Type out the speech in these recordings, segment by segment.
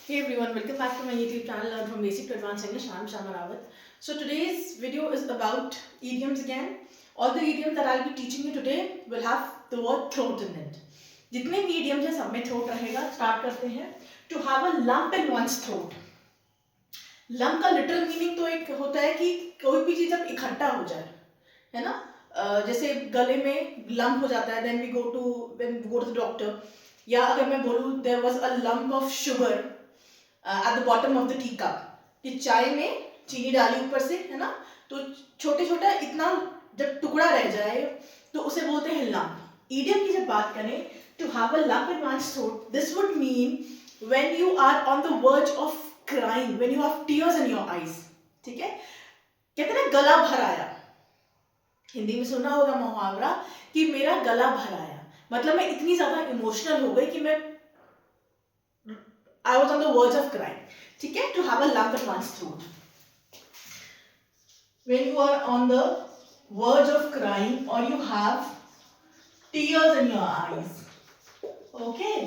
Hey everyone, welcome back to my YouTube channel Learn from Basic to Advanced English. I'm Shama Rawat. So today's video is about idioms again. All the idioms that I'll be teaching you today will have the word throat in it. जितने भी idioms हैं सब में throat रहेगा. Start करते हैं. To have a lump in one's throat. Lump का literal meaning तो एक होता है कि कोई भी चीज जब इकट्ठा हो जाए, है ना? जैसे गले में lump हो जाता है, then we go to the doctor. या अगर मैं बोलूँ there was a lump of sugar at the bottom of the tea cup, कि चाय में चीनी डाली ऊपर से, है ना, तो छोटे छोटा इतना जब टुकड़ा रह जाए तो उसे बोलते हैं लंप. ईडियम की जब बात करें, to have a lump in one's throat, this would mean when you are on the verge of crying, when you have tears in your eyes. ठीक है, कहते हैं गला भर आया. हिंदी में सुना होगा मुहावरा कि मेरा गला भर आया, मतलब मैं इतनी ज्यादा इमोशनल हो गई कि मैं I was on the verge of crying. ठीक है, to have a lump in one's throat. When you are on the verge of crying or you have tears in your eyes. Okay.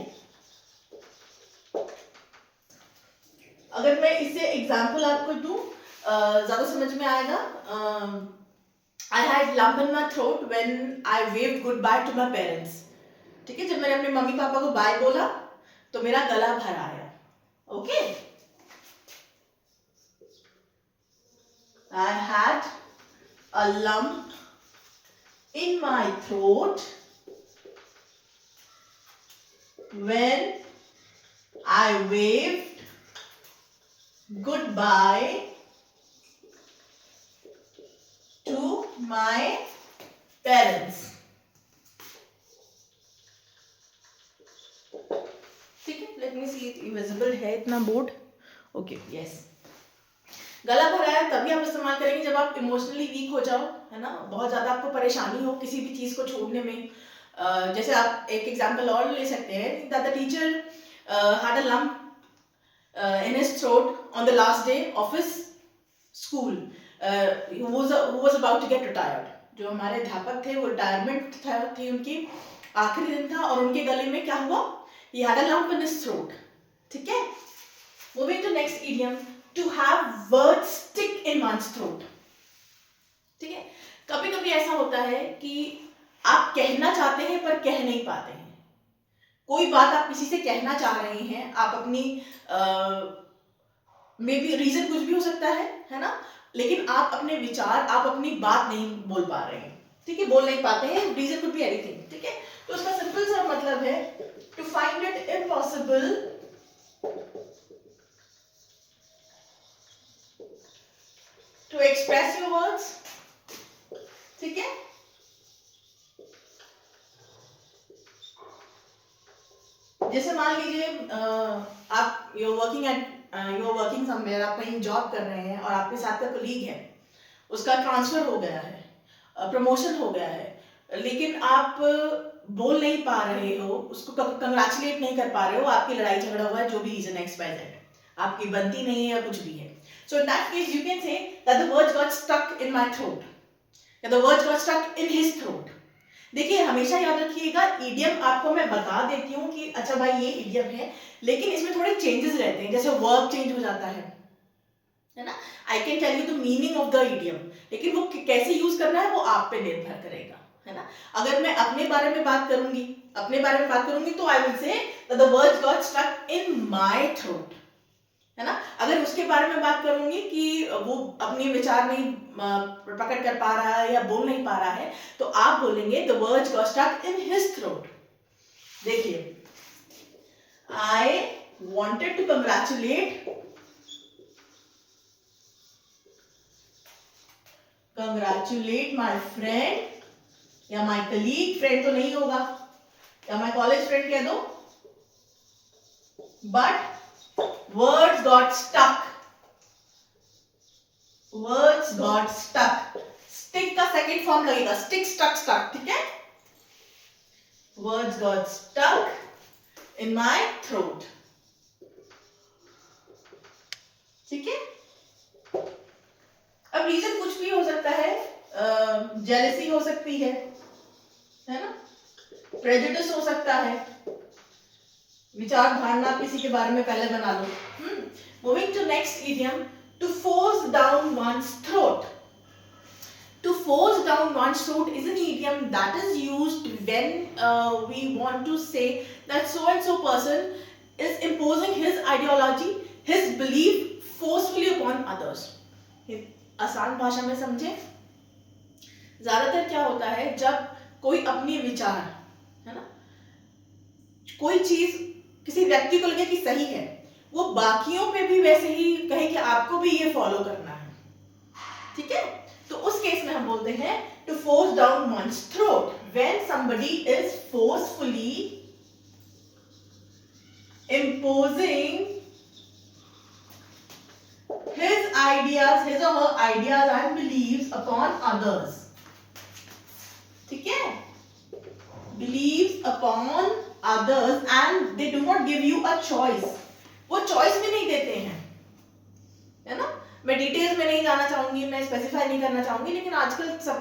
अगर मैं इससे example आपको दूं, ज्यादा समझ में आएगा. I had lump in my throat when I waved goodbye to my parents. ठीक है, जब मैंने अपने मम्मी पापा को बाय बोला तो मेरा गला भर आया. Okay. I had a lump in my throat when I waved goodbye to my parents. ठीक है, let me see it visible है इतना बोर्ड. Okay, yes. गला भरा है तभी आप इस्तेमाल करेंगे जब आप इमोशनली वीक हो जाओ, है ना, बहुत ज्यादा आपको परेशानी हो किसी भी चीज को छोड़ने में. जैसे आप एक एग्जांपल और ले सकते हैं, that the teacher had a lump in his throat on the last day of his school. Who was about to get retired. जो हमारे अध्यापक थे वो रिटायरमेंट थी उनकी, आखिरी दिन था और उनके गले में क्या हुआ, he had a lump in his throat. ठीक है, moving to next idiom, to have words stick in one's throat. ठीक है, कभी कभी ऐसा होता है कि आप कहना चाहते हैं पर कह नहीं पाते हैं. कोई बात आप किसी से कहना चाह रहे हैं, आप अपनी मे बी रीजन कुछ भी हो सकता है ना, लेकिन आप अपने विचार, आप अपनी बात नहीं बोल पा रहे हैं. ठीक है, बोल नहीं पाते हैं, रीजन कुड बी एनीथिंग. ठीक है, तो उसका सिंपल सा मतलब है to find it impossible to express your words. ठीक है, जैसे मान लीजिए आप यू आर वर्किंग समवेयर, आप कहीं जॉब कर रहे हैं और आपके साथ का कलीग है, उसका ट्रांसफर हो गया है, प्रमोशन हो गया है, लेकिन आप बोल नहीं पा रहे हो, उसको कंग्रेचुलेट नहीं कर पा रहे हो, आपकी लड़ाई झगड़ा हुआ है, जो भी रीजन XYZ, आपकी बनती नहीं है या कुछ भी है. So in that case you can say that the words got stuck in my throat, या the words got stuck in his throat. देखिए, हमेशा याद रखिएगा, इडियम आपको मैं बता देती हूँ कि अच्छा भाई ये इडियम है, लेकिन इसमें थोड़े चेंजेस रहते हैं, जैसे वर्ब चेंज हो जाता है ना. I can tell you the meaning of the idiom, लेकिन वो कैसे यूज करना है वो आप पे निर्भर करेगा, है ना. अगर मैं अपने बारे में बात करूंगी तो I will say the words got stuck in my throat, है ना. अगर उसके बारे में बात करूंगी कि वो अपने विचार नहीं प्रकट कर पा रहा है या बोल नहीं पा रहा है, तो आप बोलेंगे the words got stuck in his throat. देखिए, I wanted to congratulate my friend, या माय कलीग, फ्रेंड तो नहीं होगा, या माय कॉलेज फ्रेंड कह दो, but words got stuck. Words got stuck. Stick का सेकेंड फॉर्म लगेगा, stick, stuck, stuck. ठीक है, words got stuck in my throat. ठीक है, अब रीजन कुछ भी हो सकता है, जेलसी हो सकती है ना, प्रेजुडिस हो सकता है, विचार धारणा किसी के बारे में पहले बना लो। Moving to next idiom, to force down one's throat. To force down one's throat is an idiom that is used when we want to say that so and so person is imposing his ideology, his belief forcefully upon others. आसान भाषा में समझे, ज्यादातर क्या होता है जब कोई अपनी विचार, है ना, कोई चीज किसी व्यक्ति को लगे कि सही है, वो बाकियों पे भी वैसे ही कहे कि आपको भी ये फॉलो करना है, ठीक है। तो उस केस में हम बोलते हैं to force down one's throat when somebody is forcefully imposing his ideas, his or her ideas and beliefs upon others, ठीक है, beliefs upon others and they do not give you a choice, वो choice भी नहीं देते हैं, है ना। मैं डिटेल्स में नहीं जाना चाहूंगी, मैं स्पेसिफाई नहीं करना चाहूंगी, लेकिन आजकल सब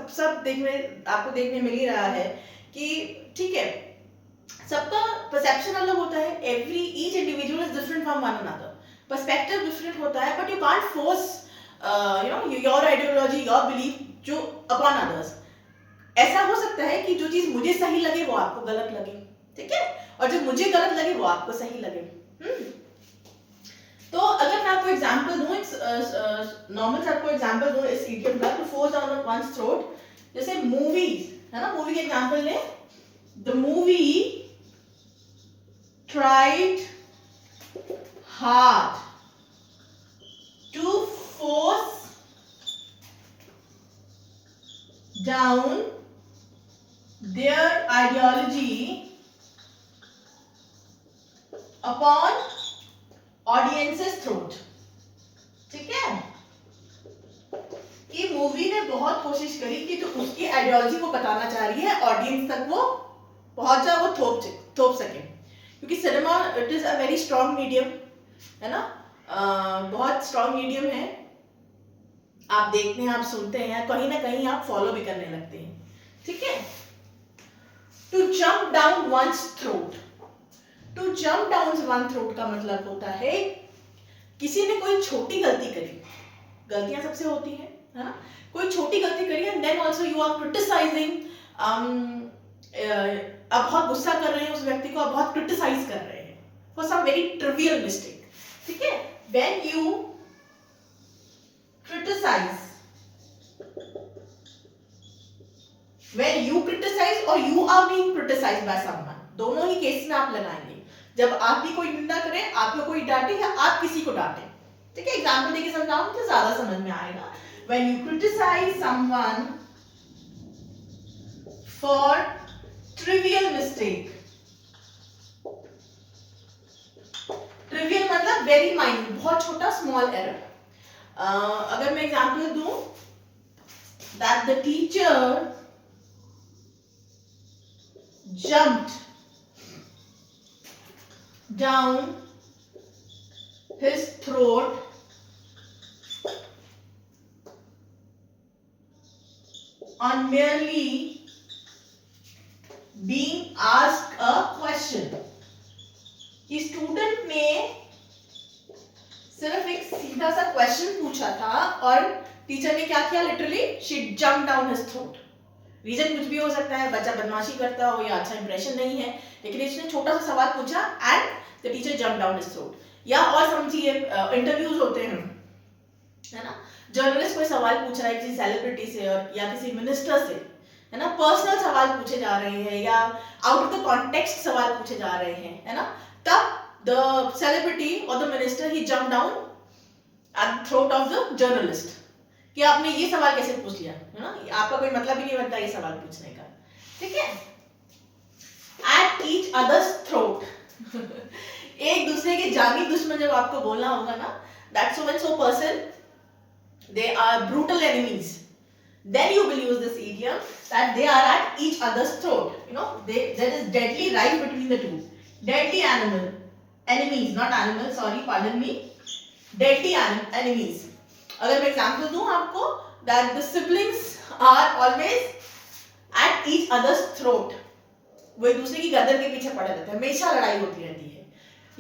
आपको देखने मिल ही रहा है कि ठीक है, सबका परसेप्शन अलग होता है, each individual is different from one another, perspective different होता है, but you can't force your ideology, your belief जो अपॉन अदर्स। ऐसा हो सकता है कि जो चीज मुझे सही लगे वो आपको गलत लगे, ठीक है, और जो मुझे गलत लगे वो आपको सही लगे। तो अगर मैं आपको एग्जांपल दूं, नॉर्मल से आपको एग्जांपल दूं इस इडियम का, to force down one's throat, जैसे मूवीज, है ना, मूवी के एग्जांपल ले, the movie tried hard to force down their ideology upon audiences throat, ठीक है, कि मूवी ने बहुत कोशिश करी कि जो उसकी आइडियोलॉजी को बताना चाह रही है ऑडियंस तक वो पहुंच जाए, वो थोप सके, क्योंकि cinema it is a very strong medium, है ना, बहुत स्ट्रॉन्ग मीडियम है, आप देखते हैं, आप सुनते हैं, कहीं ना कहीं आप फॉलो भी करने लगते हैं, ठीक है। To jump down one's throat, to jump down one throat का मतलब होता है किसी ने कोई छोटी गलती करी, गलतियां सबसे होती है ना, कोई छोटी गलती करी and then also you are criticising, आप बहुत गुस्सा कर रहे हैं उस व्यक्ति को, आप बहुत क्रिटिसाइज कर रहे हैं for some very trivial mistake, ठीक है। When you criticise, when you criticise और you are being criticised by someone, दोनों ही केस में आप लगाएंगे, जब आप भी कोई निंदा करें, आपको कोई डांटे या आप किसी को डांटे, ठीक है। एग्जांपल देके समझाऊं तो ज्यादा समझ में आएगा। When you criticize someone for trivial mistake, trivial मतलब very minute, बहुत छोटा small error, अगर मैं एग्जांपल दूं, that the teacher jumped down his throat on merely being asked a question, कि स्टूडेंट ने सिर्फ एक सीधा सा क्वेश्चन पूछा था और टीचर ने क्या किया, literally she jump down his throat. Reason कुछ भी हो सकता है, बच्चा बदमाशी करता हो या अच्छा इंप्रेशन नहीं है, लेकिन इसने छोटा सा सवाल पूछा and the teacher jump down his throat. या और समझिए इंटरव्यूज होते हैं, है ना, जर्नलिस्ट कोई सवाल पूछ रहा है किसी सेलिब्रिटी से और या किसी मिनिस्टर से, है ना, पर्सनल सवाल पूछे जा रहे हैं या आउट ऑफ द कॉन्टेक्स्ट सवाल पूछे जा रहे हैं, है ना, तब द सेलिब्रिटी और the minister he jump down at throat of the journalist, कि आपने ये सवाल कैसे पूछ लिया, है ना, आपका कोई मतलब ही नहीं बनता ये सवाल पूछने का, ठीक है। एट ईच अदर्स थ्रोट, एक दूसरे के जानी दुश्मन जब आपको बोलना होगा ना, that so when so person they are brutal enemies, then you will use this idiom that they are at each other's throat, you know, there is deadly rife between the two, deadly enemies, not animal, sorry, pardon me, deadly enemies। अगर मैं example दूं आपको, that the siblings are always at each other's throat, वो एक दूसरे की गर्दन के पीछे पड़े रहते हैं, हमेशा लड़ाई होती रहती है,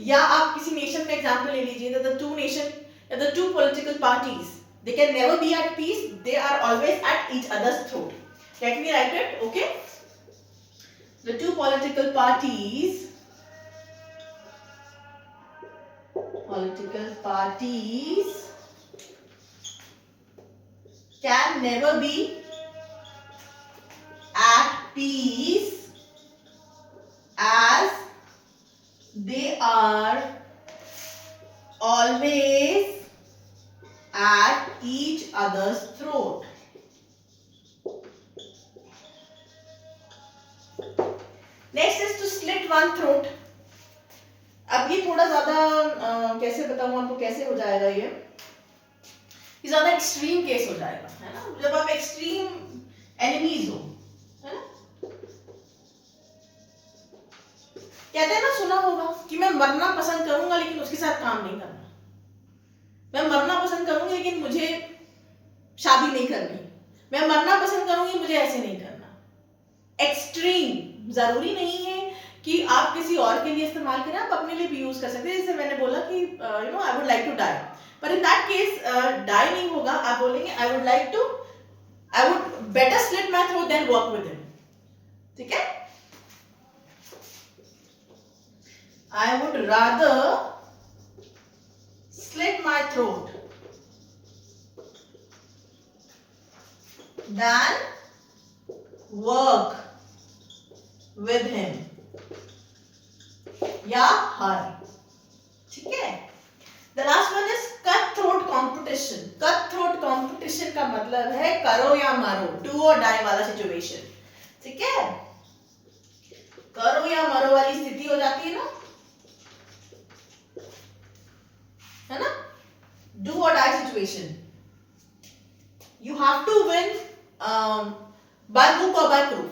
या आप किसी नेशन में एग्जांपल ले लीजिए, द टू नेशन या the two political parties, they can never be at peace, they are always at each other's throat. Let me write it, okay? The two political parties can never be at peace as they are always at each other's throat. Next is to slit one throat. अब ये थोड़ा ज्यादा कैसे बताऊं आपको, कैसे हो जाएगा ये ज्यादा एक्सट्रीम केस हो जाएगा, है ना, जब आप एक्सट्रीम एनिमीज हो, है ना। कहते हैं ना, सुना होगा कि मैं मरना पसंद करूंगा लेकिन उसके साथ काम नहीं करना, मैं मरना पसंद करूंगी लेकिन मुझे शादी नहीं करनी, मैं मरना पसंद करूंगी मुझे ऐसे नहीं करना। एक्सट्रीम जरूरी नहीं है कि आप किसी और के लिए इस्तेमाल करें, आप अपने लिए भी यूज कर सकते हैं। जैसे मैंने बोला कि you know I would like to die, पर इन दैट केस डाई नहीं होगा, आप बोलेंगे I would better slit my throat then work with him, ठीक है। I would rather slit my throat than work with him या her, ठीक है। The last one is cut throat competition. Cut throat competition का मतलब है करो या मरो, do or die वाला सिचुएशन, ठीक है। करो या मरो वाली स्थिति हो जाती है ना, है ना, do or die situation. You have to win by hook or by crook.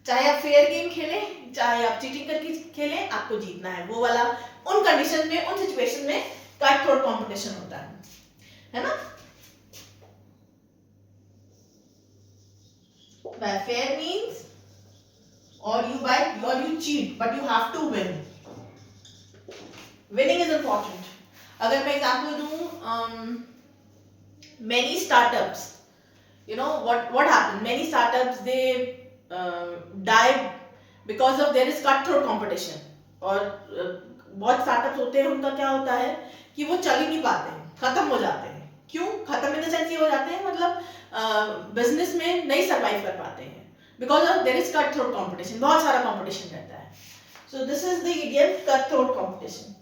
चाहे आप फेयर गेम खेलें, चाहे आप चीटिंग करके खेलें, आपको जीतना है। वो वाला उन कंडीशन में, उन सिचुएशन में कट थ्रोट कंपटीशन होता है ना। By fair means or you cheat, but you have to win. Winning is important. अगर मैं एग्जाम्पल दूं, many startups, you know what happened, many startups they die because of there is cutthroat competition. और बहुत startups होते हैं, उनका क्या होता है कि वो चल ही नहीं पाते हैं, खत्म हो जाते हैं। क्यों खत्म इन द सेंस ये हो जाते हैं, मतलब बिजनेस में नहीं सरवाइव कर पाते हैं, because of their is cutthroat competition, बहुत सारा कंपटीशन रहता है। So this is the idiom cutthroat competition.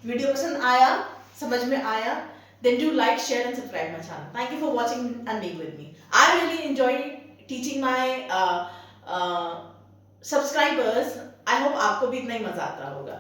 Video पसंद आया, समझ में आया, then do like, share and subscribe my channel. Thank you for watching and being with me. I really enjoy teaching my subscribers. I hope आपको भी इतना ही मजा आता होगा।